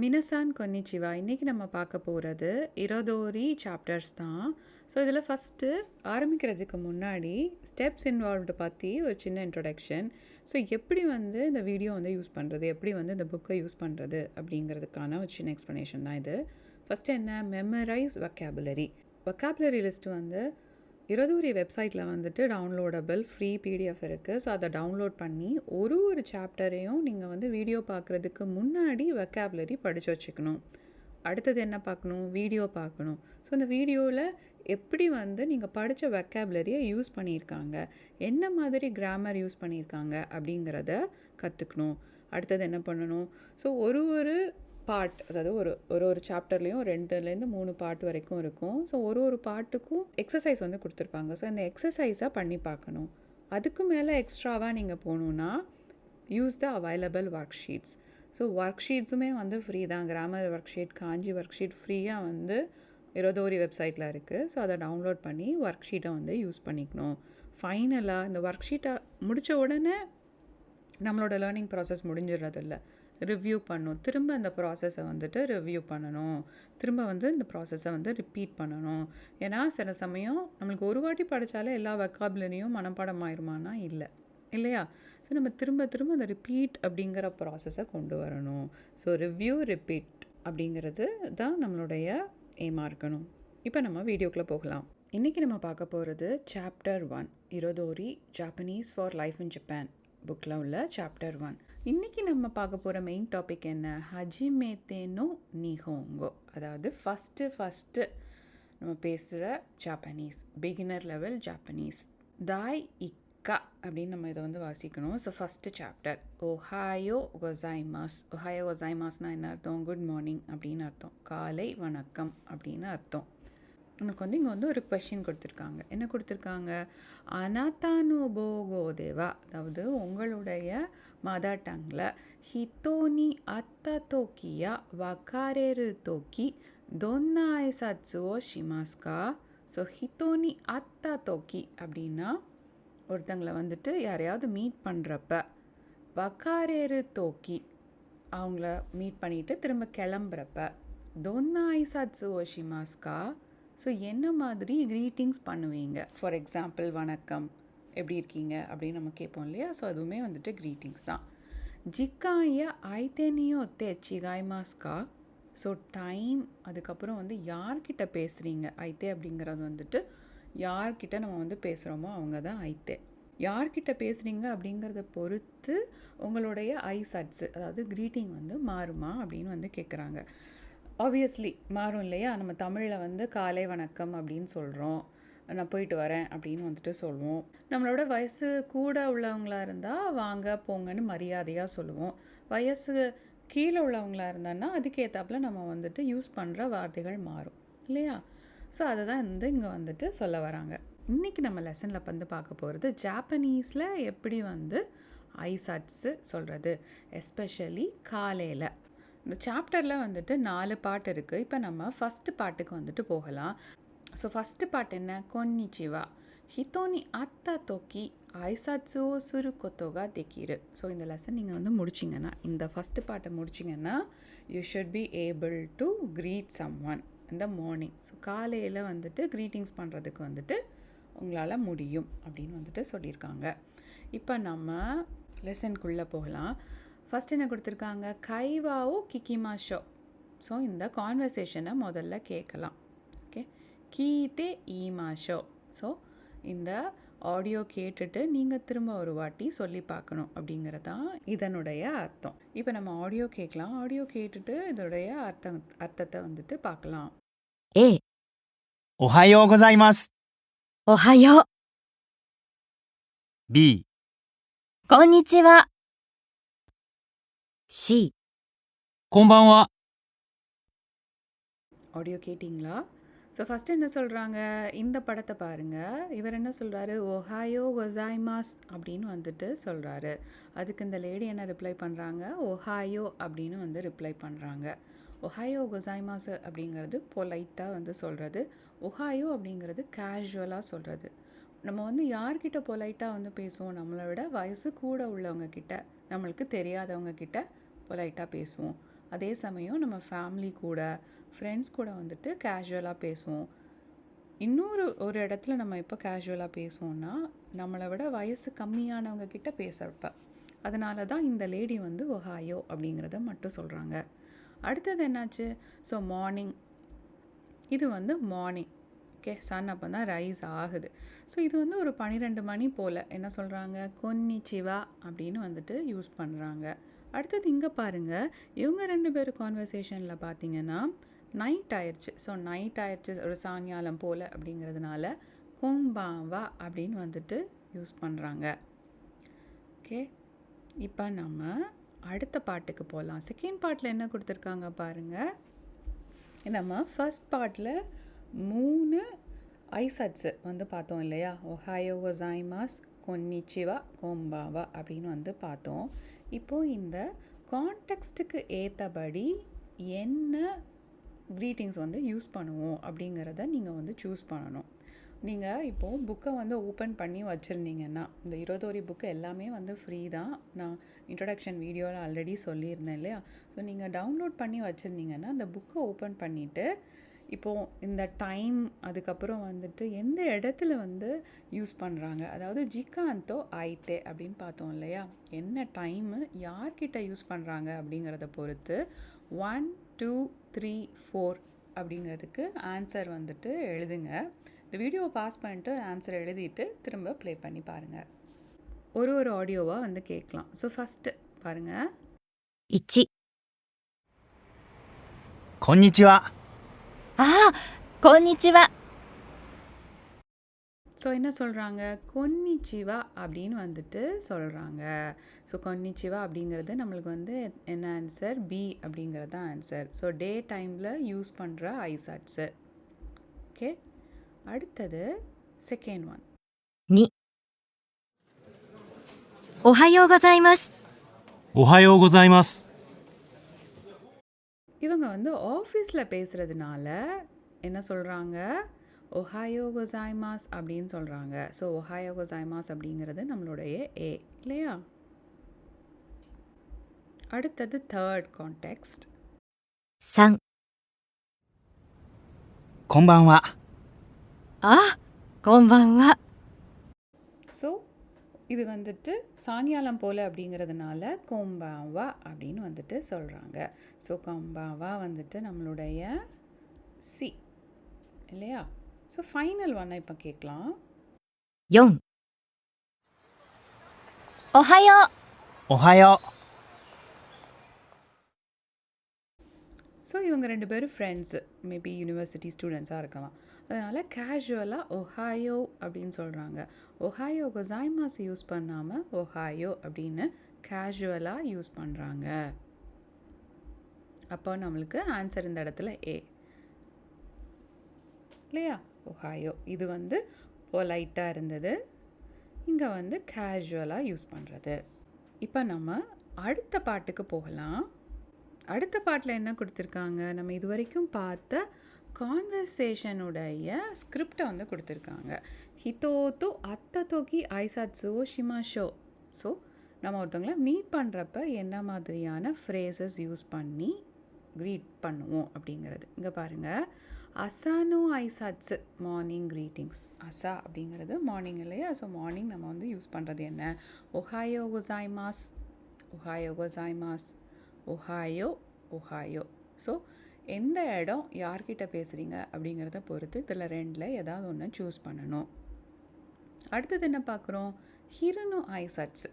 மினசான் கொன்னிச்சிவா. இன்றைக்கி நம்ம பார்க்க போகிறது இரதோரி சாப்டர்ஸ் தான். ஸோ இதில் ஃபஸ்ட்டு ஆரம்பிக்கிறதுக்கு முன்னாடி ஸ்டெப்ஸ் இன்வால்வ்டு பற்றி ஒரு சின்ன இன்ட்ரொடக்ஷன். ஸோ எப்படி இந்த வீடியோ யூஸ் பண்ணுறது, எப்படி இந்த புக்கை யூஸ் பண்ணுறது அப்படிங்கிறதுக்கான ஒரு சின்ன எக்ஸ்ப்ளனேஷன் தான் இது. ஃபஸ்ட்டு என்ன, மெமரைஸ் வொக்காபுலரி. வொக்காபுலரி லிஸ்ட்டு இரதூரி வெப்சைட்டில் டவுன்லோடபிள் ஃப்ரீ பிடிஎஃப் இருக்குது. ஸோ அதை டவுன்லோட் பண்ணி ஒரு சாப்டரையும் நீங்கள் வீடியோ பார்க்குறதுக்கு முன்னாடி வொக்காபுலரி படித்து வச்சுக்கணும். அடுத்தது என்ன பார்க்கணும், வீடியோ பார்க்கணும். ஸோ இந்த வீடியோவில் எப்படி நீங்கள் படித்த வொக்காபுலரியை யூஸ் பண்ணியிருக்காங்க, என்ன மாதிரி கிராமர் யூஸ் பண்ணியிருக்காங்க அப்படிங்கிறத கற்றுக்கணும். அடுத்தது என்ன பண்ணணும், ஸோ ஒரு பார்ட், அதாவது ஒரு சாப்டர்லேயும் 2லேருந்து 3 பார்ட் வரைக்கும் இருக்கும். ஸோ ஒரு பார்ட்டுக்கும் எக்ஸசைஸ் கொடுத்துருப்பாங்க. ஸோ இந்த எக்ஸசைஸாக பண்ணி பார்க்கணும். அதுக்கு மேலே எக்ஸ்ட்ராவாக நீங்கள் போகணுன்னா use the available worksheets. So ஒர்க் ஷீட்ஸுமே ஃப்ரீ தான். Grammar worksheet, kanji worksheet ஃப்ரீயாக இரதோரி வெப்சைட்டில் இருக்குது. ஸோ அதை டவுன்லோட் பண்ணி ஒர்க் ஷீட்டை யூஸ் பண்ணிக்கணும். ஃபைனலாக இந்த ஒர்க் ஷீட்டை முடித்த உடனே நம்மளோட லேர்னிங் ப்ராசஸ் முடிஞ்சிடறதில்ல. ரிவ்யூ பண்ணணும். திரும்ப அந்த ப்ராசஸை ரிவ்யூ பண்ணணும். திரும்ப இந்த ப்ராசஸை ரிப்பீட் பண்ணணும். ஏன்னா சில சமயம் நம்மளுக்கு ஒரு வாட்டி படித்தாலே எல்லா வொக்காபுலரியும் மனப்பாடம் ஆயிருமானா இல்லையா? ஸோ நம்ம திரும்ப அந்த ரிப்பீட் அப்படிங்கிற ப்ராசஸை கொண்டு வரணும். ஸோ ரிவ்யூ, ரிப்பீட் அப்படிங்கிறது தான் நம்மளுடைய எய்மாக இருக்கணும். இப்போ நம்ம வீடியோக்குள்ளே போகலாம். இன்றைக்கி நம்ம பார்க்க போகிறது சாப்டர் 1, இரதோரி Japanese for life in Japan புக்கில் உள்ள சாப்டர் 1. இன்றைக்கி நம்ம பார்க்க போகிற மெயின் டாபிக் என்ன, ஹஜிமேத்தே நோ நிஹோங்கோ. அதாவது ஃபஸ்ட்டு நம்ம பேசுகிற ஜாப்பனீஸ், பிகினர் லெவல் ஜாப்பனீஸ். தாய் இக்கா அப்படின்னு நம்ம இதை வாசிக்கணும். ஸோ ஃபஸ்ட்டு சாப்டர், ஒஹாயோ கொசாய்மாஸ். ஒஹாயோ கொசாய்மாஸ்னால் என்ன அர்த்தம், குட் மார்னிங் அப்படின்னு அர்த்தம், காலை வணக்கம் அப்படின்னு அர்த்தம். நமக்கு இங்கே ஒரு கொஷின் கொடுத்துருக்காங்க. என்ன கொடுத்துருக்காங்க, அனாத்தானோ போகோ தேவா, அதாவது உங்களுடைய மதர் டங்கில் ஹித்தோனி அத்தா தோக்கியா வக்காரேரு தோக்கி தொன்னா ஐசாட்சுவோ ஷிமாஸ்கா. ஸோ ஹித்தோனி அத்தா தோக்கி அப்படின்னா ஒருத்தங்களை யாரையாவது மீட் பண்ணுறப்ப, வக்காரேரு தோக்கி அவங்கள மீட் பண்ணிவிட்டு திரும்ப கிளம்புறப்ப, தொன்னா ஐசாட்சுவோ ஷிமாஸ்கா, ஸோ என்ன மாதிரி க்ரீட்டிங்ஸ் பண்ணுவீங்க. ஃபார் எக்ஸாம்பிள், வணக்கம், எப்படி இருக்கீங்க அப்படின்னு நம்ம கேட்போம் இல்லையா? ஸோ அதுவுமே க்ரீட்டிங்ஸ் தான். ஜிக்காய ஐத்தேனியோ தெச்சிகாய்மாஸ்கா. ஸோ டைம், அதுக்கப்புறம் யார்கிட்ட பேசுகிறீங்க. ஐத்தே அப்படிங்கிறது யார்கிட்ட நம்ம பேசுகிறோமோ அவங்க தான் ஐத்தே. யார்கிட்ட பேசுகிறீங்க அப்படிங்கிறத பொறுத்து உங்களுடைய ஐசட்ஸு, அதாவது க்ரீட்டிங் மாறுமா அப்படின்னு கேட்குறாங்க. ஆப்வியஸ்லி மாறும் இல்லையா? நம்ம தமிழில் காலை வணக்கம் அப்படின்னு சொல்கிறோம், நான் போயிட்டு வரேன் அப்படின்னு சொல்லுவோம். நம்மளோட வயசு கூட உள்ளவங்களாக இருந்தால் வாங்க போங்கன்னு மரியாதையாக சொல்லுவோம். வயசு கீழே உள்ளவங்களாக இருந்தான்னா அதுக்கேற்றாப்புல நம்ம யூஸ் பண்ணுற வார்த்தைகள் மாறும் இல்லையா? ஸோ அதை தான் இங்கே சொல்ல வராங்க. இன்றைக்கி நம்ம லெசனில் பார்க்க போகிறது ஜாப்பனீஸில் எப்படி ஐசட்ஸு சொல்கிறது, எஸ்பெஷலி காலையில். இந்த சாப்டரில் 4 பார்ட் இருக்குது. இப்போ நம்ம ஃபஸ்ட்டு பார்ட்டுக்கு போகலாம். ஸோ ஃபஸ்ட்டு பார்ட் என்ன, கொன்னிச்சிவா ஹித்தோனி அத்தா தோக்கி ஐசாட்சுவோ சுரு கொத்தோகா தெக்கிரு. ஸோ இந்த லெசன் நீங்கள் முடிச்சிங்கன்னா, இந்த ஃபஸ்ட்டு பார்ட்டை முடிச்சிங்கன்னா you should be able to greet someone in the morning. So காலையில் க்ரீட்டிங்ஸ் பண்ணுறதுக்கு உங்களால் முடியும் அப்படின்னு சொல்லியிருக்காங்க. இப்போ நம்ம லெசனுக்குள்ளே போகலாம். ஃபஸ்ட் என்ன கொடுத்துருக்காங்க, கைவாவோ கிக்கிமாஷோ. ஸோ இந்த கான்வர்சேஷனை முதல்ல கேட்கலாம். ஓகே, கீதே ஈமாஷோ. ஸோ இந்த ஆடியோ கேட்டுட்டு நீங்கள் திரும்ப ஒரு வாட்டி சொல்லி பார்க்கணும் அப்படிங்கிறதான் இதனுடைய அர்த்தம். இப்போ நம்ம ஆடியோ கேட்கலாம். ஆடியோ கேட்டுட்டு இதோடைய அர்த்தத்தை பார்க்கலாம். A. おはようございます。おはよう。 B. こんにちは。C. こんばんは。 ஆடியோ கேட்டிங்களா? ஸோ ஃபஸ்ட்டு என்ன சொல்கிறாங்க, இந்த படத்தை பாருங்கள். இவர் என்ன சொல்கிறாரு, ஒஹாயோ கொசாய்மாஸ் அப்படின்னு சொல்கிறாரு. அதுக்கு இந்த லேடி என்ன ரிப்ளை பண்ணுறாங்க, ஒஹாயோ அப்படின்னு ரிப்ளை பண்ணுறாங்க. ஒஹாயோ கொசாய்மாஸ் அப்படிங்கிறது பொலைட்டாக சொல்கிறது. ஒஹாயோ அப்படிங்கிறது கேஷுவலாக சொல்கிறது. நம்ம யார்கிட்ட பொலைட்டாக பேசுவோம், நம்மளை விட வயசு கூட உள்ளவங்க கிட்ட, நம்மளுக்கு தெரியாதவங்க கிட்ட பொலைட்டாக பேசுவோம். அதே சமயம் நம்ம ஃபேமிலி கூட ஃப்ரெண்ட்ஸ் கூட வந்துட்டு கேஷுவலாக பேசுவோம். ஒரு இடத்துல நம்ம எப்போ கேஷுவலாக பேசுவோம்னா நம்மளை விட வயசு கம்மியானவங்க கிட்ட பேசுகிறப்ப. அதனால தான் இந்த லேடி வந்து ஒஹாயோ அப்படிங்கிறத மட்டும் சொல்கிறாங்க. அடுத்தது என்னாச்சு? ஸோ மார்னிங், இது வந்து மார்னிங். ஓகே, சன் அப்போ தான் ரைஸ் ஆகுது. ஸோ இது வந்து ஒரு 12 மணி போல் என்ன சொல்கிறாங்க, கொன்னிச்சிவா அப்படின்னு வந்துட்டு யூஸ் பண்ணுறாங்க. அடுத்தது இங்கே பாருங்கள், இவங்க 2 பேரும் கான்வர்சேஷனில் பார்த்தீங்கன்னா நைட் ஆயிடுச்சு. ஸோ நைட் ஆயிடுச்சு, ஒரு சாயங்காலம் போல் அப்படிங்கிறதுனால கொம்பாவா அப்படின்னு வந்துட்டு யூஸ் பண்ணுறாங்க. ஓகே, இப்போ நம்ம அடுத்த பாட்டுக்கு போகலாம். செகண்ட் பார்ட்டில் என்ன கொடுத்துருக்காங்க பாருங்கள். நம்ம ஃபர்ஸ்ட் பார்ட்டில் 3 ஐசட்ஸு வந்து பார்த்தோம் இல்லையா? ஒஹாயோ கோசாய்மாஸ், கொன்னிச்சிவா, கொம்பாவா அப்படின்னு வந்து பார்த்தோம். இப்போது இந்த கான்டெக்ஸ்ட்டுக்கு ஏற்றபடி என்ன க்ரீட்டிங்ஸ் வந்து யூஸ் பண்ணுவோம் அப்படிங்கிறத நீங்கள் வந்து சூஸ் பண்ணணும். நீங்கள் இப்போது புக்கை வந்து ஓப்பன் பண்ணி வச்சுருந்தீங்கன்னா, இந்த இருதோரி புக்கு எல்லாமே வந்து ஃப்ரீ தான். நான் இன்ட்ரடக்ஷன் வீடியோவில் ஆல்ரெடி சொல்லியிருந்தேன் இல்லையா? ஸோ நீங்கள் டவுன்லோட் பண்ணி வச்சுருந்தீங்கன்னா அந்த புக்கை ஓப்பன் பண்ணிவிட்டு இப்போது இந்த டைம், அதுக்கப்புறம் வந்துட்டு எந்த இடத்துல வந்து யூஸ் பண்ணுறாங்க, அதாவது ஜிகாந்தோ ஐத்தே அப்படின்னு பார்த்தோம் இல்லையா? என்ன டைமு யார்கிட்ட யூஸ் பண்ணுறாங்க அப்படிங்கிறத பொறுத்து 1, 2, 3, 4 அப்படிங்கிறதுக்கு ஆன்சர் வந்துட்டு எழுதுங்க. இந்த வீடியோவை பாஸ் பண்ணிட்டு ஆன்சர் எழுதிட்டு திரும்ப ப்ளே பண்ணி பாருங்கள். ஒரு ஆடியோவாக வந்து கேட்கலாம். ஸோ ஃபஸ்ட்டு பாருங்கள். 1、こんにちは。ああ、こんにちは。ஸோ என்ன சொல்கிறாங்க, கொன்னிச்சிவா அப்படின்னு வந்துட்டு சொல்கிறாங்க. ஸோ கொன்னிச்சிவா அப்படிங்கிறது நம்மளுக்கு வந்து என்ன ஆன்சர்? பி அப்படிங்கிறது தான் ஆன்சர். ஸோ டே டைமில் யூஸ் பண்ணுற ஐசட்ஸு. ஓகே, அடுத்தது செகண்ட் ஒன். 2、おはようございます。おはようございます。 இவங்க வந்து ஆஃபீஸில் பேசுகிறதுனால என்ன சொல்கிறாங்க, ஒஹாயோ கோசாய்மாஸ் அப்படின்னு சொல்கிறாங்க. ஸோ ஒஹாயோ கோசாய்மாஸ் அப்படிங்கிறது நம்மளுடைய ஏ இல்லையா? அடுத்தது தேர்ட் கான்டெக்ஸ்ட். 3、こんばんは。あ、こんばんは。ஸோ இது வந்துட்டு சாயங்காலம் போல் அப்படிங்கிறதுனால கொம்பாவா அப்படின்னு வந்துட்டு சொல்கிறாங்க. ஸோ கொம்பாவா வந்துட்டு நம்மளுடைய சி இல்லையா? ஸோ ஃபைனல் ஒன்னை இப்போ கேட்கலாம். 4、おはよう。おはよう。 ஸோ இவங்க 2 பேரும் ஃப்ரெண்ட்ஸு, மேபி யூனிவர்சிட்டி ஸ்டூடெண்ட்ஸாக இருக்கலாம். அதனால் கேஷுவலாக ஒஹாயோ அப்படின்னு சொல்கிறாங்க. ஒஹாயோ கோசாய்மாஸ் யூஸ் பண்ணாமல் ஒஹாயோ அப்படின்னு கேஷுவலாக யூஸ் பண்ணுறாங்க. அப்போ நம்மளுக்கு ஆன்சர் இந்த இடத்துல ஏ இல்லையா? ஒஹாயோ இது வந்து பொலைட்டாக இருந்தது, இங்கே வந்து கேஷுவலாக யூஸ் பண்ணுறது. இப்போ நம்ம அடுத்த பாட்டுக்கு போகலாம். அடுத்த பாட்டில் என்ன கொடுத்துருக்காங்க, நம்ம இது வரைக்கும் பார்த்த கான்வர்சேஷனுடைய ஸ்கிரிப்டை வந்து கொடுத்துருக்காங்க. ஹிதோத்து அத்ததோக்கி ஐசாட்ஸோ ஷிமாஷோ. ஸோ நம்ம ஒருத்தவங்களை மீட் பண்ணுறப்ப என்ன மாதிரியான ஃப்ரேசஸ் யூஸ் பண்ணி க்ரீட் பண்ணுவோம் அப்படிங்கிறது. இங்கே பாருங்கள், அசானோ ஐசாட்ஸு மார்னிங் க்ரீட்டிங்ஸ். அசா அப்படிங்கிறது மார்னிங் இல்லையா? ஸோ மார்னிங் நம்ம வந்து யூஸ் பண்ணுறது என்ன? ஒஹாயோ கோசாய்மாஸ், ஒஹாயோ கோசாய்மாஸ், ஒஹாயோ, ஒஹாயோ. ஸோ எந்த இடம் யார்கிட்ட பேசுகிறீங்க அப்படிங்கிறத பொறுத்து இதில் 2ல் ஏதாவது ஒன்று சூஸ் பண்ணணும். அடுத்தது என்ன பார்க்குறோம், ஹிருனோ ஐசட்ஸு.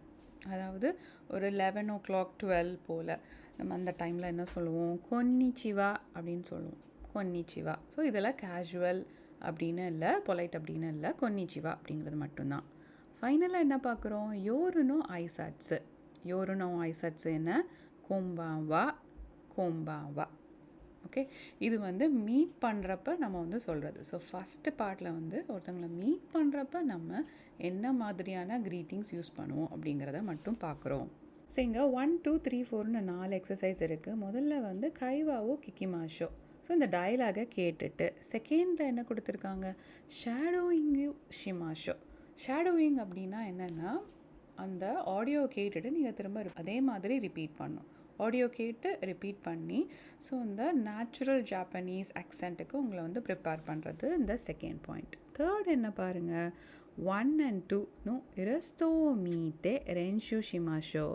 அதாவது ஒரு 11 o'clock 12 போல் நம்ம அந்த டைமில் என்ன சொல்லுவோம், கொன்னிச்சிவா அப்படின்னு சொல்லுவோம். கொன்னிச்சிவா. ஸோ இதெல்லாம் கேஷுவல் அப்படின்னு இல்லை, பொலைட் அப்படின்னு இல்லை, கொன்னிச்சிவா அப்படிங்கிறது மட்டும்தான். ஃபைனலாக என்ன பார்க்குறோம், யோருனோ ஐசட்ஸு. யோருனோ ஐசட்ஸு என்ன, கொம்பாவா, கொம்பாவா. ஓகே, இது வந்து மீட் பண்ணுறப்ப நம்ம வந்து சொல்கிறது. ஸோ ஃபஸ்ட்டு பார்ட்டில் வந்து ஒருத்தவங்களை மீட் பண்ணுறப்ப நம்ம என்ன மாதிரியான க்ரீட்டிங்ஸ் யூஸ் பண்ணுவோம் அப்படிங்கிறத மட்டும் பார்க்குறோம். ஸோ இங்கே 1, 2, 3, 4ன்னு 4 எக்ஸசைஸ் இருக்குது. முதல்ல வந்து கைவாவோ கிக்கிமாஷோ. ஸோ இந்த டயலாகை கேட்டுட்டு செகண்டில் என்ன கொடுத்துருக்காங்க, ஷேடோயிங்கு ஷிமாஷோ. ஷேடோயிங் அப்படின்னா என்னென்னா, அந்த ஆடியோ கேட்டுட்டு நீங்கள் திரும்ப அதே மாதிரி ரிப்பீட் பண்ணணும். ஆடியோ கேட்டு ரிப்பீட் பண்ணி ஸோ இந்த நேச்சுரல் ஜாப்பனீஸ் அக்சென்ட்டுக்கு உங்களை வந்து ப்ரிப்பேர் பண்ணுறது இந்த செகண்ட் பாயிண்ட். தேர்ட் என்ன பாருங்கள், 1 and 2 நோ இரஸ்தோ மீட்டே ரென்ஷு ஷிமாஷோ.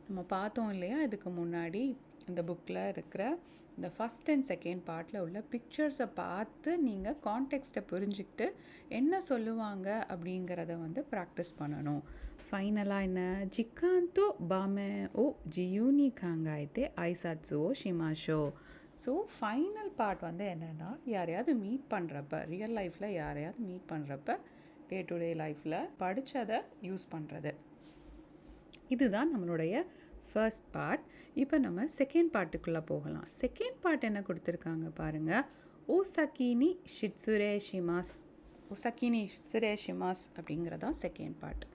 நம்ம பார்த்தோம் இல்லையா இதுக்கு முன்னாடி இந்த புக்கில் இருக்கிற இந்த ஃபஸ்ட் அண்ட் செகண்ட் பார்ட்டில் உள்ள பிக்சர்ஸை பார்த்து நீங்கள் கான்டெக்ஸ்ட்டை புரிஞ்சுக்கிட்டு என்ன சொல்லுவாங்க அப்படிங்கிறத வந்து ப்ராக்டிஸ் பண்ணணும். ஃபைனலாக என்ன, ஜிக்காந்தோ பாமே ஓ ஜியூனி காங்காய்த்தே ஐசாட்ஸோ ஷிமாஷோ. ஸோ ஃபைனல் பார்ட் வந்து என்னென்னா, யாரையாவது மீட் பண்ணுறப்ப, ரியல் லைஃப்பில் யாரையாவது மீட் பண்ணுறப்ப, டே டு டே லைஃப்பில் படித்ததை யூஸ் பண்ணுறது. இதுதான் நம்மளுடைய ஃபர்ஸ்ட் பார்ட். இப்போ நம்ம செகண்ட் பார்ட்டுக்குள்ளே போகலாம். செகண்ட் பார்ட் என்ன கொடுத்துருக்காங்க பாருங்கள், ஓசக்கினி ஷிட்சுரேஷிமாஸ். ஓசக்கினி ஷிட்சுரேஷிமாஸ் அப்படிங்கிறதான் செகண்ட் பார்ட்.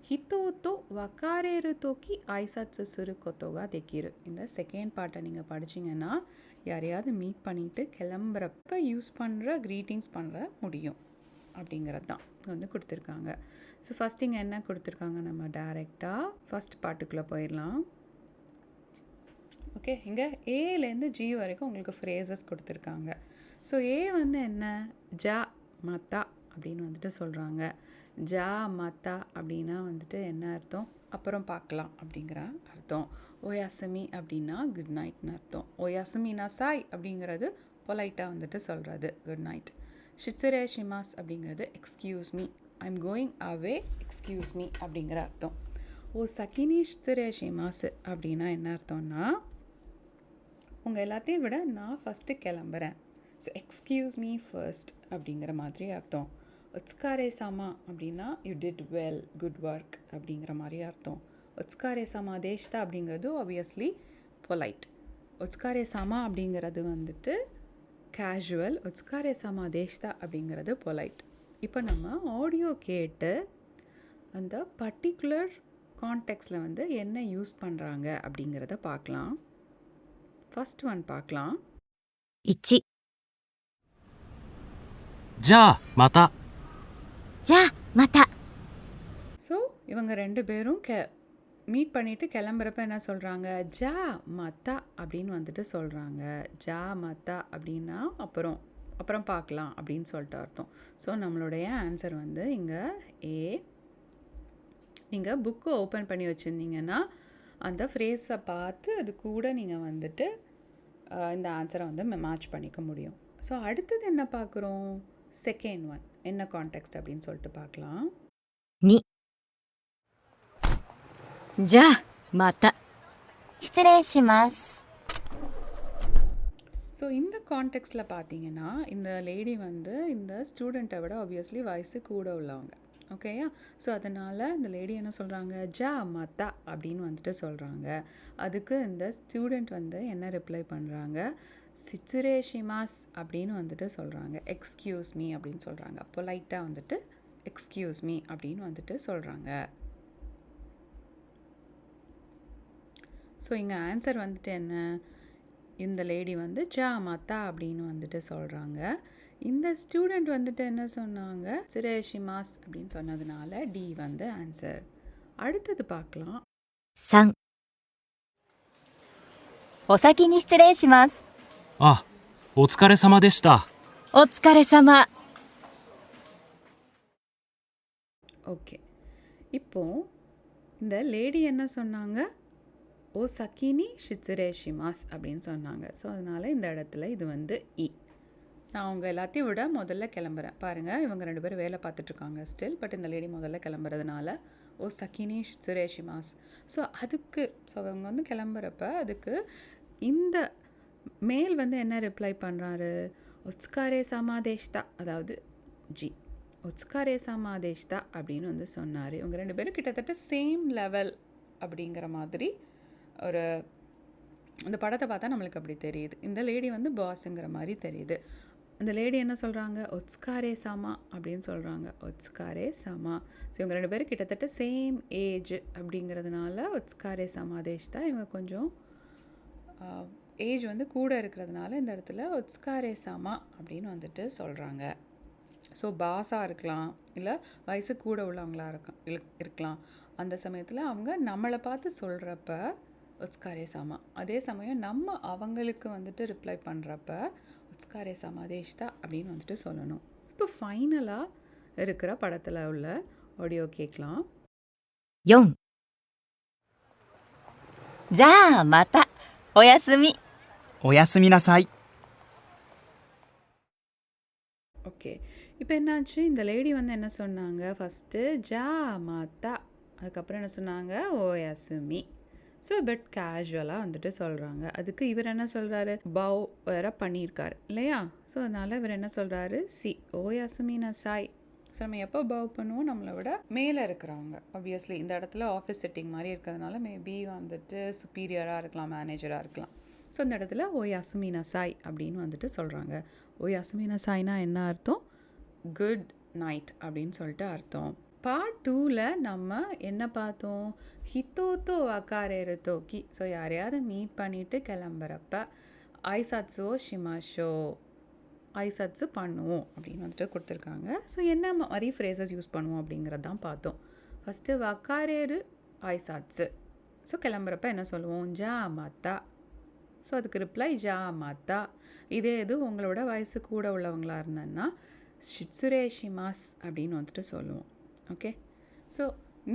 ஹித்தோத்தோ வக்காரேரு தோக்கி ஐசாட்ஸு சிறு கொத்தோகா தெக்கிரு. இந்த செகண்ட் பார்ட்டை நீங்கள் படிச்சிங்கன்னா யாரையாவது மீட் பண்ணிவிட்டு கிளம்புறப்ப யூஸ் பண்ணுற க்ரீட்டிங்ஸ் பண்ணுற முடியும் அப்படிங்கிறது தான் வந்து கொடுத்துருக்காங்க. ஸோ ஃபஸ்ட் இங்கே என்ன கொடுத்துருக்காங்க, நம்ம டைரெக்டாக ஃபஸ்ட் பார்ட்டுக்குள்ளே போயிடலாம். ஓகே, இங்கே ஏலேருந்து ஜி வரைக்கும் உங்களுக்கு ஃப்ரேசஸ் கொடுத்துருக்காங்க. ஸோ ஏ வந்து என்ன, ஜா மத்தா அப்படின்னு வந்துட்டு சொல்கிறாங்க. ஜா மத்தா அப்படின்னா வந்துட்டு என்ன அர்த்தம், அப்புறம் பார்க்கலாம் அப்படிங்கிற அர்த்தம். ஓயாசமி அப்படின்னா குட் நைட்னு அர்த்தம். ஓயாசமினா சாய் அப்படிங்கிறது பொலைட்டாக வந்துட்டு சொல்கிறது குட் நைட். ஷிட்சுரேஷிமாஸ் அப்படிங்கிறது excuse me, I am going away, excuse me அப்படிங்கிற அர்த்தம். ஓ சக்கினி ஷிட்சுரேஷிமாஸ் அப்படின்னா என்ன அர்த்தம்னா, உங்கள் எல்லாத்தையும் விட நான் ஃபஸ்ட்டு கிளம்புறேன், ஸோ எக்ஸ்கியூஸ் மீ ஃபர்ஸ்ட் அப்படிங்கிற மாதிரி அர்த்தம். ஒத்ஸ்காரே சாமா அப்படின்னா you did well, good work அப்படிங்கிற மாதிரி அர்த்தம். ஒத்ஸ்காரே சாமா தேஷ்தா அப்படிங்கிறது ஆப்வியஸ்லி பொலைட். ஒத்ஸ்காரே சாமா அப்படிங்கிறது வந்துட்டு கேஷுவல், ஒத்ஸ்காரே சாமா தேஷ்தா அப்படிங்கிறது பொலைட். இப்போ நம்ம ஆடியோ கேட்டு அந்த பர்டிகுலர் கான்டெக்ஸ்டில் வந்து என்ன யூஸ் பண்ணுறாங்க அப்படிங்கிறத பார்க்கலாம். ஃபர்ஸ்ட் ஒன் பார்க்கலாம். 1、じゃあまた。じゃあまた。ஸோ இவங்க ரெண்டு பேரும் மீட் பண்ணிவிட்டு கிளம்புறப்ப என்ன சொல்கிறாங்க, ஜா மத்தா அப்படின்னு வந்துட்டு சொல்கிறாங்க. ஜா மத்தா அப்படின்னா அப்புறம் பார்க்கலாம் அப்படின்னு சொல்லிட்டு அர்த்தம். ஸோ நம்மளுடைய ஆன்சர் வந்து இங்கே ஏ. நீங்கள் புக்கு ஓப்பன் பண்ணி வச்சுருந்தீங்கன்னா அந்த ஃப்ரேஸை பார்த்து அது கூட நீங்கள் வந்துட்டு இந்த ஆன்சரை வந்து மேட்ச் பண்ணிக்க முடியும். ஸோ அடுத்தது என்ன பார்க்குறோம், செகண்ட் ஒன் என்ன கான்டெக்ஸ்ட் அப்படின்னு சொல்லிட்டு பார்க்கலாம். 2、じゃあまた。失礼します。ஸோ இந்த கான்டெக்ஸ்டில் பார்த்தீங்கன்னா இந்த லேடி வந்து இந்த ஸ்டூடெண்ட்டை விட ஆப்வியஸ்லி வயசு கூட உள்ளவங்க. ஓகேயா, ஸோ அதனால் இந்த லேடி என்ன சொல்கிறாங்க, ஜா மத்தா அப்படின்னு வந்துட்டு சொல்கிறாங்க. அதுக்கு இந்த ஸ்டூடெண்ட் வந்து என்ன ரிப்ளை பண்ணுறாங்க, சிச்சுரேஷிமாஸ் அப்படின்னு வந்துட்டு சொல்கிறாங்க. எக்ஸ்கியூஸ் மீ அப்படின்னு சொல்கிறாங்க. பொலைட்டாக வந்துட்டு எக்ஸ்கியூஸ் மீ அப்படின்னு வந்துட்டு சொல்கிறாங்க. ஸோ இங்கே ஆன்சர் வந்துட்டு என்ன, இந்த லேடி வந்து ஜா மத்தா அப்படின்னு வந்துட்டு சொல்கிறாங்க. இந்த ஸ்டூடெண்ட் வந்துட்டு என்ன சொன்னாங்க, சிரேஷிமாஸ் அப்படின்னு சொன்னதுனால டி வந்து ஆன்சர். அடுத்தது பார்க்கலாம். 3、お先に失礼します。あ、お疲れ様でした。お疲れ様。ஓகே, இப்போ இந்த லேடி என்ன சொன்னாங்க, ஓ சக்கினி ஷிட்சுரேஷிமாஸ் அப்படின்னு சொன்னாங்க. ஸோ அதனால் இந்த இடத்துல இது வந்து இ. நான் அவங்க எல்லாத்தையும் விட முதல்ல கிளம்புறேன். பாருங்கள், இவங்க ரெண்டு பேரும் வேலை பார்த்துட்ருக்காங்க ஸ்டில், பட் இந்த லேடி முதல்ல கிளம்புறதுனால ஓ சக்கினி ஷிட்சுரேஷிமாஸ். ஸோ அவங்க வந்து கிளம்புறப்ப அதுக்கு இந்த மேல் வந்து என்ன ரிப்ளை பண்ணுறாரு, ஒத்ஸ்காரே சமாதேஷ்தா, அதாவது ஜி ஒத்ஸ்காரே சமாதேஷ்தா அப்படின்னு வந்து சொன்னார். இவங்க ரெண்டு பேரும் கிட்டத்தட்ட சேம் லெவல் அப்படிங்கிற மாதிரி ஒரு இந்த படத்தை பார்த்தா நம்மளுக்கு அப்படி தெரியுது. இந்த லேடி வந்து பாஸுங்கிற மாதிரி தெரியுது. அந்த லேடி என்ன சொல்கிறாங்க, ஒத்ஸ்காரே சமா அப்படின்னு சொல்கிறாங்க. ஒத்ஸ்காரே சமா. ஸோ இவங்க ரெண்டு பேரும் கிட்டத்தட்ட சேம் ஏஜ் அப்படிங்கிறதுனால ஒத்ஸ்காரே சமாதேஷ் தான். இவங்க கொஞ்சம் ஏஜ் வந்து கூட இருக்கிறதுனால இந்த இடத்துல ஒத்ஸ்காரே சமா அப்படின்னு வந்துட்டு சொல்கிறாங்க. ஸோ பாஸாக இருக்கலாம், இல்லை வயசு கூட உள்ளவங்களாக இருக்கலாம். அந்த சமயத்தில் அவங்க நம்மளை பார்த்து சொல்கிறப்ப ஒட்ஸ்காரே சாமா. அதே சமயம் நம்ம அவங்களுக்கு வந்துட்டு ரிப்ளை பண்ணுறப்ப ஒட்ஸ்காரே சாமா தேஷ்தா அப்படின்னு வந்துட்டு சொல்லணும். இப்போ ஃபைனலாக இருக்கிற படத்தில் உள்ள ஆடியோ கேட்கலாம். 4じゃあまたおやすみおやすみなさい。 ஓகே, இப்போ என்னாச்சு, இந்த லேடி வந்து என்ன சொன்னாங்க, ஃபஸ்ட்டு ஜா மாத்தா, அதுக்கப்புறம் என்ன சொன்னாங்க, ஓயாசுமி. ஸோ பட் கேஷுவலாக வந்துட்டு சொல்கிறாங்க. அதுக்கு இவர் என்ன சொல்கிறாரு, பவ் வேற பண்ணியிருக்காரு இல்லையா? ஸோ அதனால் இவர் என்ன சொல்கிறாரு, சி ஓயாசுமி நசாய். ஸோ நம்ம எப்போ பவ் பண்ணுவோம், நம்மளை விட மேலே இருக்கிறவங்க. ஆப்வியஸ்லி இந்த இடத்துல ஆஃபீஸ் செட்டிங் மாதிரி இருக்கிறதுனால மேபி வந்துட்டு சுப்பீரியராக இருக்கலாம், மேனேஜராக இருக்கலாம். ஸோ இந்த இடத்துல ஓயாசுமி நசாய் அப்படின்னு வந்துட்டு சொல்கிறாங்க. ஓயாசுமி நசாய்னா என்ன அர்த்தம், குட் நைட் அப்படின்னு சொல்லிட்டு அர்த்தம். பார்ட் 2ல் நம்ம என்ன பார்த்தோம், ஹித்தோத்தோ வக்காரேரு தோக்கி. ஸோ யாரையாவது மீட் பண்ணிவிட்டு கிளம்புறப்ப ஐசாட்ஸோ ஷிமாஷோ ஐசாட்ஸு பண்ணுவோம் அப்படின்னு வந்துட்டு கொடுத்துருக்காங்க. ஸோ என்ன மாதிரி ஃப்ரேசஸ் யூஸ் பண்ணுவோம் அப்படிங்கிறது தான் பார்த்தோம். ஃபஸ்ட்டு வக்காரேரு ஐசாட்ஸு. ஸோ கிளம்புறப்ப என்ன சொல்லுவோம், ஜா மாத்தா. ஸோ அதுக்கு ரிப்ளை ஜா மாத்தா. இதே இது உங்களோட வயசு கூட உள்ளவங்களாக இருந்தேன்னா ஷிட்சுரேஷிமாஸ் அப்படின்னு வந்துட்டு சொல்லுவோம். ஓகே, ஸோ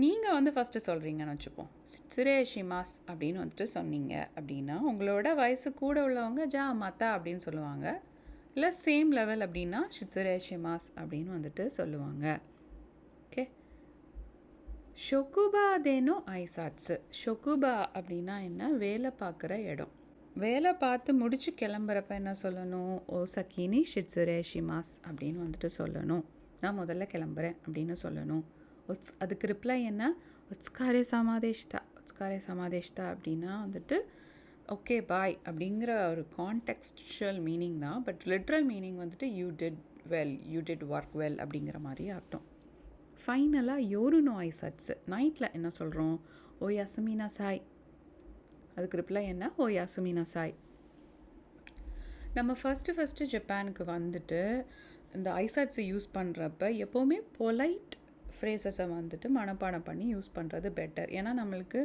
நீங்கள் வந்து ஃபஸ்ட்டு சொல்கிறீங்கன்னு வச்சுப்போம், ஷிட்சுரேஷிமாஸ் அப்படின்னு வந்துட்டு சொன்னீங்க அப்படின்னா உங்களோட வயசு கூட உள்ளவங்க ஜா மாத்தா அப்படின்னு சொல்லுவாங்க. இல்லை சேம் லெவல் அப்படின்னா ஷிட்சுரேஷிமாஸ் அப்படின்னு வந்துட்டு சொல்லுவாங்க. ஓகே, ஷொகுபா தேனோ ஐசாட்ஸு. ஷொகுபா அப்படின்னா என்ன, வேலை பார்க்குற இடம். வேலை பார்த்து முடிச்சு கிளம்புறப்ப என்ன சொல்லணும், ஓசக்கினி ஷிட்சுரேஷிமாஸ் அப்படின்னு வந்துட்டு சொல்லணும். நான் முதல்ல கிளம்புறேன் அப்படின்னு சொல்லணும். அதுக்கு ரிப்ளை என்ன, ஒட்ஸ்காரே சமாதேஷ்தா. ஒட்ஸ்காரே சமாதேஷ்தா அப்படின்னா வந்துட்டு ஓகே பாய் அப்படிங்கிற ஒரு கான்டெக்ஸ்டுவல் மீனிங் தான். பட் லிட்ரல் மீனிங் வந்துட்டு you did well, you did work well அப்படிங்கிற மாதிரி அர்த்தம். ஃபைனலாக யோருனோ ஐசட்ஸு. நைட்டில் என்ன சொல்கிறோம், ஓ யாசுமினா சாய். அதுக்கு ரிப்ளை என்ன, ஓ யாசுமினா சாய். நம்ம ஃபஸ்ட்டு ஜப்பானுக்கு வந்துட்டு இந்த ஐசாட்ஸை யூஸ் பண்ணுறப்ப எப்போவுமே பொலைட் ஃப்ரேசஸை வந்துட்டு மனப்பாடம் பண்ணி யூஸ் பண்ணுறது பெட்டர். ஏன்னா நம்மளுக்கு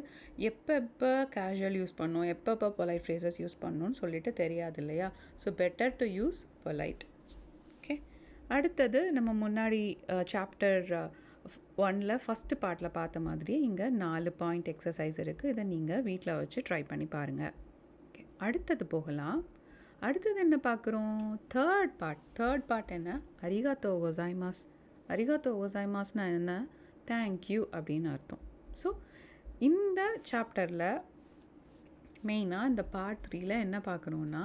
எப்போ கேஷுவல் யூஸ் பண்ணணும், எப்போ பொலைட் ஃப்ரேசஸ் யூஸ் பண்ணணும்னு சொல்லிட்டு தெரியாது இல்லையா? So better to use polite. Okay, அடுத்தது நம்ம முன்னாடி சாப்டர் 1ல் ஃபஸ்ட்டு பார்ட்டில் பார்த்த மாதிரியே இங்கே 4 பாயிண்ட் எக்ஸசைஸ் இருக்குது. இதை நீங்கள் வீட்டில் வச்சு ட்ரை பண்ணி பாருங்கள். ஓகே, அடுத்தது போகலாம். அடுத்தது என்ன பார்க்குறோம், தேர்ட் பார்ட் என்ன, அரிகாத்தோ கோசாய்மாஸ். அரிகாத்தோ கோசாய்மாஸ்னா என்ன, தேங்க்யூ அப்படின்னு அர்த்தம். ஸோ இந்த சாப்டரில் மெயினாக இந்த பார்ட் 3ல் என்ன பார்க்கணுன்னா,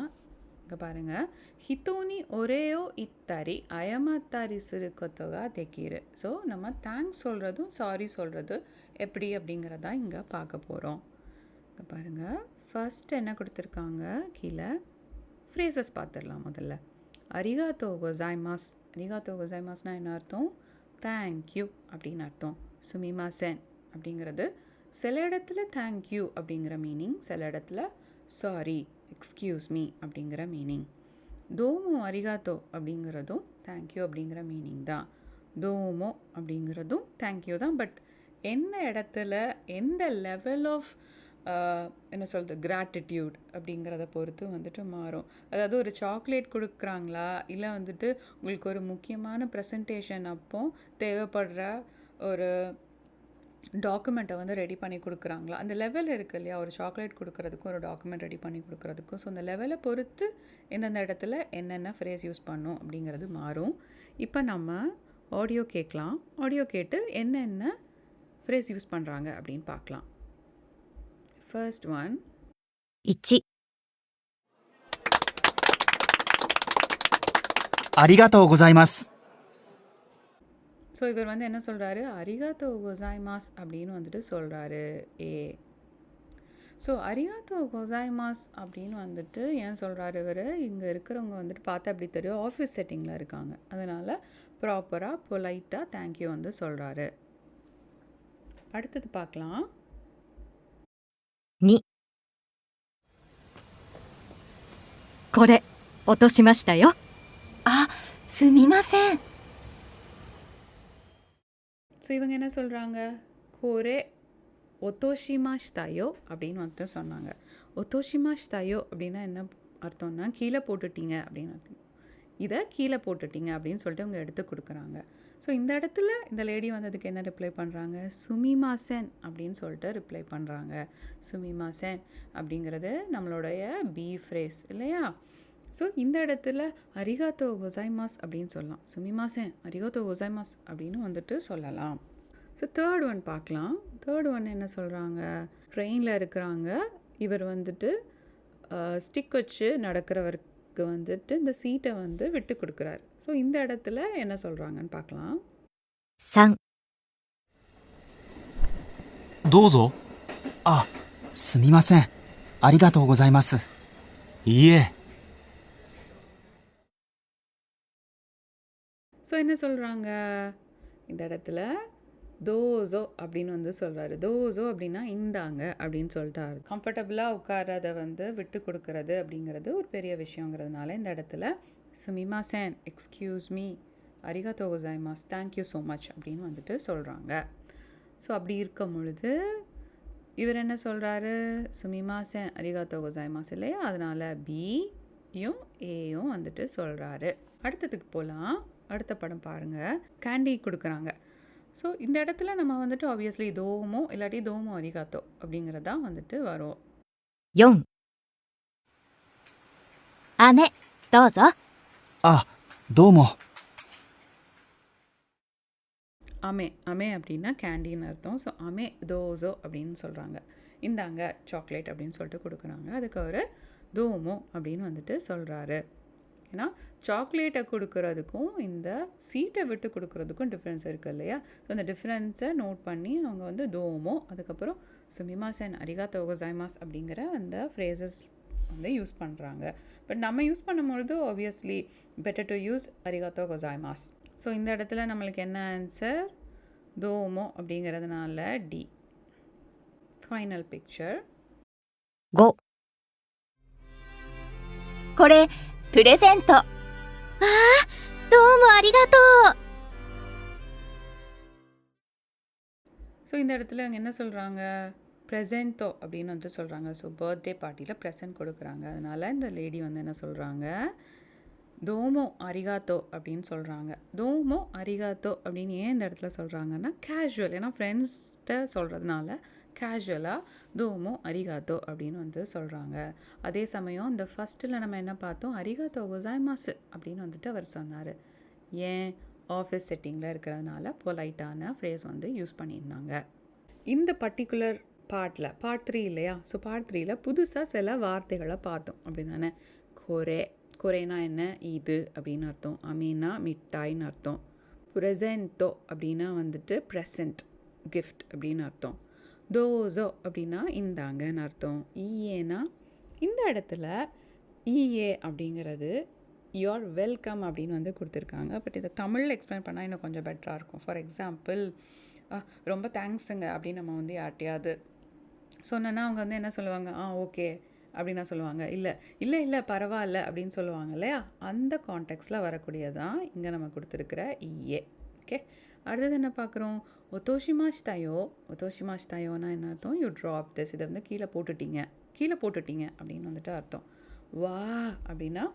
இங்கே பாருங்கள், ஹித்தோனி ஒரேயோ இத்தாரி அயமாத்தாரி சிறுக்கத்தொகா தெக்கீரு. ஸோ நம்ம தேங்க்ஸ் சொல்கிறதும் சாரி சொல்கிறது எப்படி அப்படிங்கிறதா இங்கே பார்க்க போகிறோம். இங்கே பாருங்கள், ஃபஸ்ட் என்ன கொடுத்துருக்காங்க, கீழே ஃப்ரேசஸ் பார்த்துடலாம். முதல்ல அரிகாத்தோ கோசாய்மாஸ். அரிகாத்தோ கோசாய்மாஸ்னால் என்ன அர்த்தம், தேங்க்யூ அப்படின்னு அர்த்தம். சுமிமாசென் அப்படிங்கிறது சில இடத்துல தேங்க்யூ அப்படிங்கிற மீனிங், சில இடத்துல சாரி எக்ஸ்கியூஸ் மீ அப்படிங்கிற மீனிங். தோமோ அரிகாத்தோ அப்படிங்கிறதும் தேங்க்யூ அப்படிங்கிற மீனிங் தான். தோமோ அப்படிங்கிறதும் தேங்க்யூ தான். பட் என்ன இடத்துல எந்த லெவல் ஆஃப் என்ன சொல்கிறது கிராட்டிடியூட் அப்படிங்கிறத பொறுத்து வந்துட்டு மாறும். அதாவது ஒரு சாக்லேட் கொடுக்குறாங்களா, இல்லை வந்துட்டு உங்களுக்கு ஒரு முக்கியமான ப்ரெசன்டேஷன் அப்போ தேவைப்படுற ஒரு டாக்குமெண்ட்டை வந்து ரெடி பண்ணி கொடுக்குறாங்களா, அந்த லெவல் இருக்குது இல்லையா, ஒரு சாக்லேட் கொடுக்குறதுக்கும் ஒரு டாக்குமெண்ட் ரெடி பண்ணி கொடுக்குறதுக்கும். ஸோ அந்த லெவலை பொறுத்து எந்தெந்த இடத்துல என்னென்ன ஃப்ரேஸ் யூஸ் பண்ணணும் அப்படிங்கிறது மாறும். இப்போ நம்ம ஆடியோ கேட்கலாம். ஆடியோ கேட்டு என்னென்ன ஃப்ரேஸ் யூஸ் பண்ணுறாங்க அப்படின்னு பார்க்கலாம். ஃபர்ஸ்ட் ஒன், 1ありがとうございます。 ஸோ இவர் வந்து என்ன சொல்கிறாரு, அரிகாத்தோ கோசாய்மாஸ் அப்படின்னு வந்துட்டு சொல்கிறாரு ஏ. ஸோ அரிகாத்தோ கோசாய்மாஸ் அப்படின்னு வந்துட்டு ஏன் சொல்கிறாரு இவர், இங்கே இருக்கிறவங்க வந்துட்டு பார்த்தா அப்படி தெரியும் ஆஃபீஸ் செட்டிங்கில் இருக்காங்க, அதனால் ப்ராப்பராக பொலைட்டாக தேங்க்யூ வந்து சொல்கிறாரு. அடுத்தது பார்க்கலாம். 2これ落としましたよ。あ、すみません。 ஸோ இவங்க என்ன சொல்கிறாங்க, கோரே ஒத்தோஷிமாஷ்தாயோ அப்படின்னு வந்துட்டு சொன்னாங்க. ஒத்தோஷிமாஷ்தாயோ அப்படின்னா என்ன அர்த்தம்னா கீழே போட்டுட்டீங்க அப்படின்னு அர்த்தம். இதை கீழே போட்டுட்டீங்க அப்படின்னு சொல்லிட்டு அவங்க எடுத்து கொடுக்குறாங்க. ஸோ இந்த இடத்துல இந்த லேடி வந்ததுக்கு என்ன ரிப்ளை பண்ணுறாங்க? சுமிமாசென் அப்படின்னு சொல்லிட்டு ரிப்ளை பண்ணுறாங்க. சுமிமாசென் அப்படிங்கிறது நம்மளுடைய பி ஃப்ரேஸ் இல்லையா? ஸோ இந்த இடத்துல அரிகாத்தோ கொசைமாஸ் அப்படின்னு சொல்லலாம். சுமிமாசென் அரிகாத்தோ கொசைமாஸ் அப்படின்னு வந்துட்டு சொல்லலாம். ஸோ தேர்ட் ஒன் பார்க்கலாம். தேர்ட் ஒன் என்ன சொல்கிறாங்க? ட்ரெயினில் இருக்கிறாங்க. இவர் வந்துட்டு ஸ்டிக் வச்சு நடக்கிறவருக்கு வந்துட்டு இந்த சீட்டை வந்து விட்டு கொடுக்குறாரு. ஸோ இந்த இடத்துல என்ன சொல்கிறாங்கன்னு பார்க்கலாம். 3、どうぞ。あ、すみません。ありがとうございます。いいえ。ஸோ என்ன சொல்கிறாங்க இந்த இடத்துல? தோசோ அப்படின்னு வந்து சொல்கிறாரு. தோசோ அப்படின்னா இந்தாங்க அப்படின்னு சொல்லிட்டாரு. கம்ஃபர்டபுளாக உட்காரதை வந்து விட்டு கொடுக்கறது அப்படிங்கிறது ஒரு பெரிய விஷயங்கிறதுனால இந்த இடத்துல சுமிமாசேன், எக்ஸ்கியூஸ் மீ, அரிகாத்தோ கோசைமாஸ், தேங்க்யூ ஸோ மச் அப்படின்னு வந்துட்டு சொல்கிறாங்க. ஸோ அப்படி இருக்கும் பொழுது இவர் என்ன சொல்கிறாரு? சுமிமாசேன் அரிகாத்தோ கோசைமாஸ் இல்லையா? அதனால் பியும் ஏயும் வந்துட்டு சொல்கிறாரு. அடுத்ததுக்கு போகலாம். அடுத்த படம் பாருங்கள். கேண்டி கொடுக்குறாங்க. ஸோ இந்த இடத்துல நம்ம வந்துட்டு ஆப்வியஸ்லி தோமோ இல்லாட்டி தோமோ அரிகாத்தோ அப்படிங்கிறதா வந்துட்டு வரும். 4、飴、どうぞ。あ、どうも。அமே அமே அப்படின்னா கேண்டின்னு அர்த்தம். ஸோ அமே தோசோ அப்படின்னு சொல்கிறாங்க. இந்தாங்க சாக்லேட் அப்படின்னு சொல்லிட்டு கொடுக்குறாங்க. அதுக்கு அவர் தோமோ அப்படின்னு வந்துட்டு சொல்கிறாரு. ஏன்னா சாக்லேட்டை கொடுக்கறதுக்கும் இந்த சீட்டை விட்டு கொடுக்கறதுக்கும் டிஃப்ரென்ஸ் இருக்குது இல்லையா? ஸோ அந்த டிஃப்ரென்ஸை நோட் பண்ணி அவங்க வந்து தோமோ அதுக்கப்புறம் சுமிமாசென் அரிகாத்தோ கோசைமாஸ் அப்படிங்கிற அந்த ஃப்ரேசஸ் வந்து யூஸ் பண்ணுறாங்க. பட் நம்ம யூஸ் பண்ணும்பொழுது ஆப்வியஸ்லி பெட்டர் டு யூஸ் அரிகாத்தோ கோசைமாஸ். ஸோ இந்த இடத்துல நம்மளுக்கு என்ன ஆன்சர்? தோமோ அப்படிங்கிறதுனால டி. Final picture. 5、これプレゼント。ああ、どうもありがとう。ஸோ இந்த இடத்துல அவங்க என்ன சொல்கிறாங்க? ப்ரெசென்ட்டோ அப்படின்னு வந்து சொல்கிறாங்க. ஸோ பர்த்டே பார்ட்டியில் ப்ரெசென்ட் கொடுக்குறாங்க. அதனால் இந்த லேடி வந்து என்ன சொல்கிறாங்க? தோமோ அரிகாத்தோ அப்படின்னு சொல்கிறாங்க. தோமோ அரிகாத்தோ அப்படின்னு ஏன் இந்த இடத்துல சொல்கிறாங்கன்னா கேஷுவல். ஏன்னா ஃப்ரெண்ட்ஸ்கிட்ட சொல்கிறதுனால கேஷுவலாக தோமோ அரிகாத்தோ அப்படின்னு வந்து சொல்கிறாங்க. அதே சமயம் இந்த ஃபஸ்ட்டில் நம்ம என்ன பார்த்தோம்? அரிகாத்தோ கோசைமாஸ் அப்படின்னு வந்துட்டு அவர் சொன்னார். ஏன்? ஆஃபீஸ் செட்டிங்கில் இருக்கிறதுனால பொலைட்டான ஃப்ரேஸ் வந்து யூஸ் பண்ணியிருந்தாங்க. இந்த பர்டிகுலர் பார்ட்டில் பார்ட் 3 இல்லையா? ஸோ பார்ட் 3ல் புதுசாக சில வார்த்தைகளை பார்த்தோம் அப்படி தானே? கொரே, கொரேனா என்ன? இது அப்படின்னு அர்த்தம். அமீனா மிட்டாய்னு அர்த்தம். ப்ரெசென்ட்டோ அப்படின்னா வந்துட்டு ப்ரெசென்ட், கிஃப்ட் அப்படின்னு அர்த்தம். தோசோ அப்படின்னா இந்தாங்கன்னு அர்த்தம். ஈஏனா இந்த இடத்துல ஈஏ அப்படிங்கிறது யூஆர் வெல்கம் அப்படின்னு வந்து கொடுத்துருக்காங்க. பட் இதை தமிழில் எக்ஸ்பிளைன் பண்ணால் இன்னும் கொஞ்சம் பெட்டராக இருக்கும். ஃபார் எக்ஸாம்பிள், ரொம்ப தேங்க்ஸுங்க அப்படின்னு நம்ம வந்து யார்ட்டையாவது சொன்னோன்னா அவங்க வந்து என்ன சொல்லுவாங்க? ஓகே அப்படின்னு நான் சொல்லுவாங்க. இல்லை இல்லை இல்லை பரவாயில்ல அப்படின்னு சொல்லுவாங்க இல்லையா? அந்த கான்டெக்ட்ஸில் வரக்கூடியதான் இங்கே நம்ம கொடுத்துருக்கிற ஈஏ. ஓகே, அடுத்தது என்ன பார்க்குறோம்? ஒத்தோஷிமாஷ்தாயோ. ஒத்தோஷிமாஷ்தாயோனா என்ன அர்த்தம்? You drop this. இதை வந்து கீழே போட்டுட்டீங்க, கீழே போட்டுட்டீங்க அப்படின்னு வந்துட்டு அர்த்தம். வா அப்படின்னா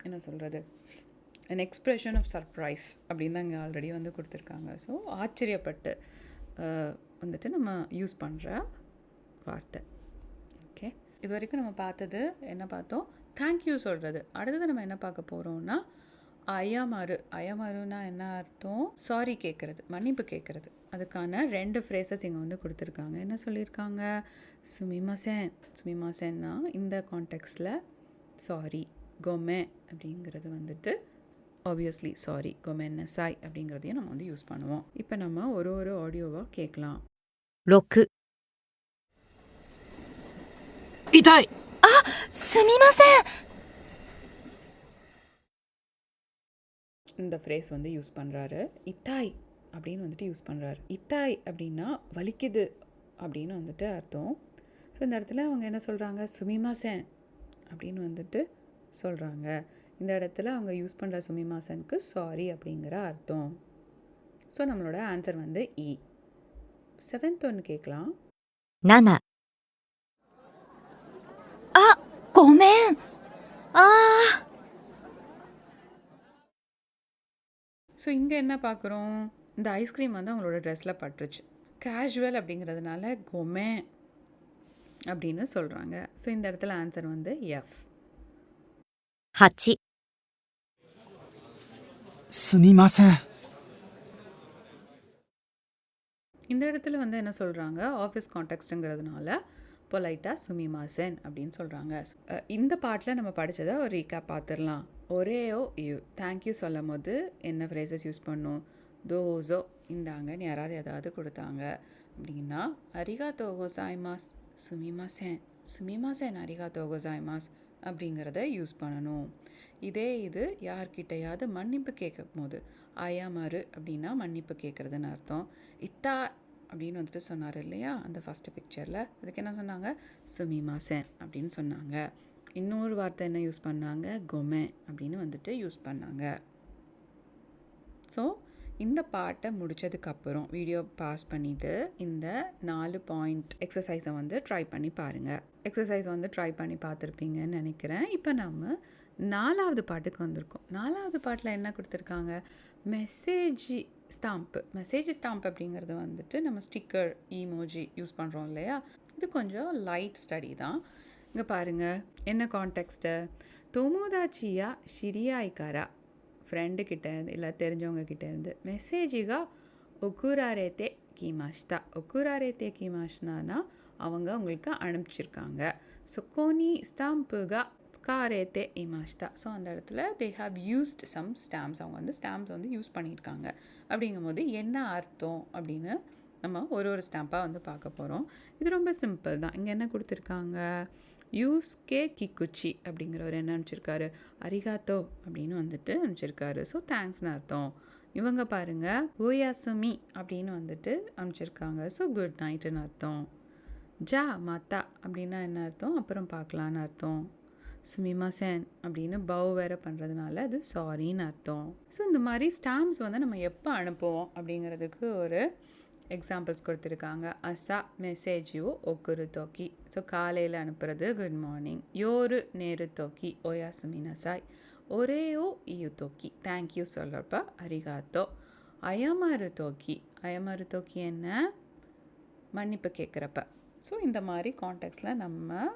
என்ன சொல்கிறது? an expression of surprise அப்படின்னு தான் இங்கே ஆல்ரெடி வந்து கொடுத்துருக்காங்க. ஸோ ஆச்சரியப்பட்டு வந்துட்டு நம்ம யூஸ் பண்ணுற வார்த்தை. ஓகே, இது வரைக்கும் நம்ம பார்த்தது என்ன பார்த்தோம்? தேங்க்யூ சொல்கிறது. அடுத்தது நம்ம என்ன பார்க்க போகிறோம்னா அயமாரு. அயமாருன்னா என்ன அர்த்தம்? சாரி கேட்குறது, மன்னிப்பு கேட்குறது. அதுக்கான 2 ஃப்ரேசஸ் இங்கே வந்து கொடுத்துருக்காங்க. என்ன சொல்லியிருக்காங்க? சுமிமாசென். சுமிமாசென்னா இந்த கான்டெக்ஸ்டில் சாரி. கொமே அப்படிங்கிறது வந்துட்டு ஆப்வியஸ்லி சாரி. கொமென்னசாய் அப்படிங்கிறதையும் நம்ம வந்து யூஸ் பண்ணுவோம். இப்போ நம்ம ஒரு ஒரு ஆடியோவாக கேட்கலாம். 6、痛い。あ、すみません。இந்த ஃப்ரேஸ் வந்து யூஸ் பண்ணுறாரு. இத்தாய் அப்படின்னு வந்துட்டு யூஸ் பண்ணுறாரு. இத்தாய் அப்படின்னா வலிக்குது அப்படின்னு வந்துட்டு அர்த்தம். ஸோ இந்த இடத்துல அவங்க என்ன சொல்கிறாங்க? சுமிமாசென் அப்படின்னு வந்துட்டு சொல்கிறாங்க. இந்த இடத்துல அவங்க யூஸ் பண்ணுற சுமிமாசனுக்கு சாரி அப்படிங்கிற அர்த்தம். ஸோ நம்மளோட ஆன்சர் வந்து இ. 7th ஒன்று கேட்கலாம். 7。あ、ごめん。あー。ஸோ இங்கே என்ன பார்க்குறோம், இந்த ஐஸ்கிரீம் வந்து அவங்களோட ட்ரெஸ்ஸில் பட்டுருச்சு. கேஷுவல் அப்படிங்கிறதுனால கொமே அப்படின்னு சொல்கிறாங்க. ஸோ இந்த இடத்துல ஆன்சர் வந்து எஃப். 8。すみません。 இந்த இடத்துல வந்து என்ன சொல்கிறாங்க, ஆஃபீஸ் கான்டெக்ஸ்ட்டுங்கிறதுனால பொலைட்டாக சுமிமாசன் அப்படின்னு சொல்கிறாங்க. இந்த பாட்டில் நம்ம படித்ததை ஒரு ரீகேப் பார்த்துடலாம். ஒரேயோ யூ தேங்க்யூ சொல்லும் போது என்ன ஃப்ரேசஸ் யூஸ் பண்ணும், தோஸோ இந்தாங்கன்னு யாராவது ஏதாவது கொடுத்தாங்க அப்படின்னா அரிகாத்தோ கோசாய்மாஸ் சுமிமாசன், சுமிமாசன் அரிகாத்தோ கோசாய்மாஸ் அப்படிங்கிறத யூஸ் பண்ணணும். இதே இது யார்கிட்டையாவது மன்னிப்பு கேட்கும் போது ஆயாமாரு அப்படின்னா மன்னிப்பு கேட்குறதுன்னு அர்த்தம். இத்தா அப்படின்னு வந்துட்டு சொன்னார் இல்லையா அந்த ஃபஸ்ட்டு பிக்சரில், அதுக்கு என்ன சொன்னாங்க, சுமிமாசன் அப்படின்னு சொன்னாங்க. இன்னொரு வார்த்தை என்ன யூஸ் பண்ணாங்க, கொமே அப்படின்னு வந்துட்டு யூஸ் பண்ணாங்க. ஸோ இந்த பாட்டை முடித்ததுக்கப்புறம் வீடியோ பாஸ் பண்ணிவிட்டு இந்த 4 பாயிண்ட் எக்ஸசைஸை வந்து ட்ரை பண்ணி பாருங்கள். எக்ஸசைஸ் வந்து ட்ரை பண்ணி பார்த்துருப்பீங்கன்னு நினைக்கிறேன். இப்போ நம்ம 4வது பாட்டுக்கு வந்திருக்கோம். 4வது பாட்டில் என்ன கொடுத்துருக்காங்க, மெசேஜ் ஸ்டாம்ப்பு. மெசேஜ் ஸ்டாம்ப் அப்படிங்கிறது வந்துட்டு நம்ம ஸ்டிக்கர் ஈமோஜி யூஸ் பண்ணுறோம் இல்லையா, இது கொஞ்சம் லைட் ஸ்டடி தான். இங்கே பாருங்கள் என்ன கான்டெக்ஸ்ட்டு, தொமோதாச்சியா ஷிரியாய்காரா ஃப்ரெண்டுக்கிட்டேருந்து இல்லை தெரிஞ்சவங்க கிட்டேருந்து மெசேஜிகா ஒக்குராரேத்தே கீமாஷ்தா. ஒக்குராரேத்தே கீமாஷ்னானா அவங்க உங்களுக்கு அனுப்பிச்சிருக்காங்க. ஸோ கோனி ஸ்டாம்புகா காரேத்தே இமாஷ்தா. ஸோ அந்த இடத்துல they have used some stamps. அவங்க வந்து ஸ்டாம்ப்ஸ் வந்து யூஸ் பண்ணியிருக்காங்க. அப்படிங்கும் போது என்ன அர்த்தம் அப்படின்னு நம்ம ஒரு ஸ்டாம்ப்பாக வந்து பார்க்க போகிறோம். இது ரொம்ப சிம்பிள் தான். இங்கே என்ன கொடுத்துருக்காங்க, யூஸ்கே கிக்குச்சி அப்படிங்கிறவர் என்ன அனுப்பிச்சிருக்காரு, அரிகாத்தோ அப்படின்னு வந்துட்டு அனுப்பிச்சிருக்காரு. ஸோ தேங்க்ஸ்னு அர்த்தம். இவங்க பாருங்கள் ஓயாசுமி அப்படின்னு வந்துட்டு அனுப்பிச்சிருக்காங்க. ஸோ குட் நைட்டுன்னு அர்த்தம். ஜா மாத்தா அப்படின்னா என்ன அர்த்தம், அப்புறம் பார்க்கலான்னு அர்த்தம். சுமிமாசன் அப்படின்னு பவ் வேறு பண்ணுறதுனால அது சாரின்னு அர்த்தம். ஸோ இந்த மாதிரி ஸ்டாம்ப்ஸ் வந்து நம்ம எப்போ அனுப்புவோம் அப்படிங்கிறதுக்கு ஒரு எக்ஸாம்பிள்ஸ் கொடுத்துருக்காங்க. அசா மெசேஜியோ ஒக்குரு தோக்கி. ஸோ காலையில் அனுப்புறது குட் மார்னிங். யோரு நேரு தோக்கி ஓயாசுமினசாய். ஒரேயோ இயு தோக்கி தேங்க்யூ சொல்கிறப்ப அரிகாத்தோ. அயமாரு தோக்கி. அயமாரு தோக்கி என்ன, மன்னிப்பு கேட்குறப்ப. ஸோ இந்த மாதிரி கான்டெக்ட்ஸில் நம்ம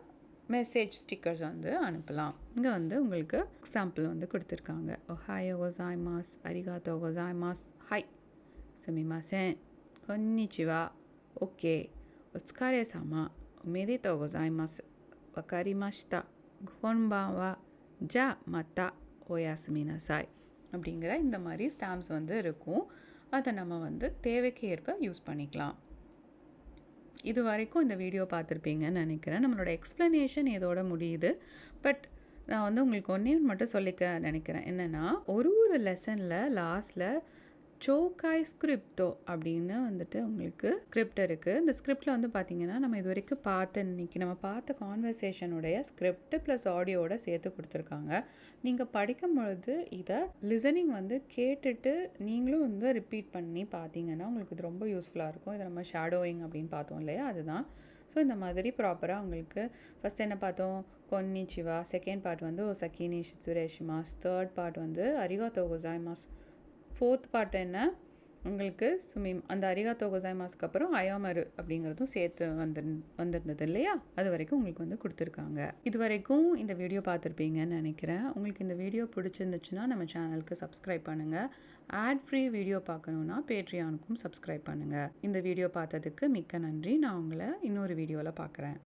மெசேஜ் ஸ்டிக்கர்ஸ் வந்து அனுப்பலாம். இங்கே வந்து உங்களுக்கு எக்ஸாம்பிள் வந்து கொடுத்துருக்காங்க. ஒஹாயோ கோசாய்மாஸ், அரிகாத்தோ கோசாய்மாஸ், ஹாய், சுமிமாசன், கொன்னிச்சிவா, ஓகே, ஒட்ஸ்காரே சாமா, ஒமேதேதோ கோசாய்மாஸ், வக்காரிமாஷ்தா, கொன்பாவா, ஜா மத்தா ஓயாசுமினசாய் அப்படிங்கிற இந்த மாதிரி ஸ்டாம்ப்ஸ் வந்து இருக்கும். அதை நம்ம வந்து தேவைக்கு ஏற்ப யூஸ் பண்ணிக்கலாம். இது வரைக்கும் இந்த வீடியோ பார்த்துருப்பீங்கன்னு நினைக்கிறேன். நம்மளோட எக்ஸ்ப்ளனேஷன் இதோட முடியுது. பட் நான் வந்து உங்களுக்கு ஒன்றே மட்டும் சொல்லிக்க நினைக்கிறேன். என்னென்னா ஒரு லெசனில் லாஸ்ட்டில் சோக்காய் ஸ்கிரிப்டோ அப்படின்னு வந்துட்டு உங்களுக்கு ஸ்கிரிப்ட் இருக்குது. இந்த ஸ்கிரிப்டில் வந்து பார்த்திங்கன்னா நம்ம இது வரைக்கும் இன்றைக்கி நம்ம பார்த்த கான்வர்சேஷனுடைய ஸ்கிரிப்ட் ப்ளஸ் ஆடியோட சேர்த்து கொடுத்துருக்காங்க. நீங்கள் படிக்கும் பொழுது இதை லிசனிங் வந்து கேட்டுட்டு நீங்களும் வந்து ரிப்பீட் பண்ணி பார்த்தீங்கன்னா உங்களுக்கு இது ரொம்ப யூஸ்ஃபுல்லாக இருக்கும். இதை நம்ம ஷேடோயிங் அப்படின்னு பார்த்தோம் இல்லையா, அதுதான். ஸோ இந்த மாதிரி ப்ராப்பராக உங்களுக்கு ஃபஸ்ட் என்ன பார்த்தோம், கொன்னிச்சிவா. செகண்ட் பார்ட் வந்து சக்கீனி ஷிட்சுரேஷிமாஸ். தேர்ட் பார்ட் வந்து அரிகாத்தோ கோசாய்மாஸ். ஃபோர்த் பார்ட் என்ன உங்களுக்கு அந்த அரிகாத்தோ கோசாய்மாஸ்க்கு அப்புறம் அயாமரு அப்படிங்கிறதும் சேர்த்து வந்திருந்தது இல்லையா, அது வரைக்கும் உங்களுக்கு வந்து கொடுத்துருக்காங்க. இது வரைக்கும் இந்த வீடியோ பார்த்துருப்பீங்கன்னு நினைக்கிறேன். உங்களுக்கு இந்த வீடியோ பிடிச்சிருந்துச்சுன்னா நம்ம சேனலுக்கு சப்ஸ்கிரைப் பண்ணுங்கள். ஆட் ஃப்ரீ வீடியோ பார்க்கணுன்னா பேட்ரியானுக்கும் சப்ஸ்கிரைப் பண்ணுங்கள். இந்த வீடியோ பார்த்ததுக்கு மிக்க நன்றி. நான் உங்களை இன்னொரு வீடியோவில் பார்க்குறேன்.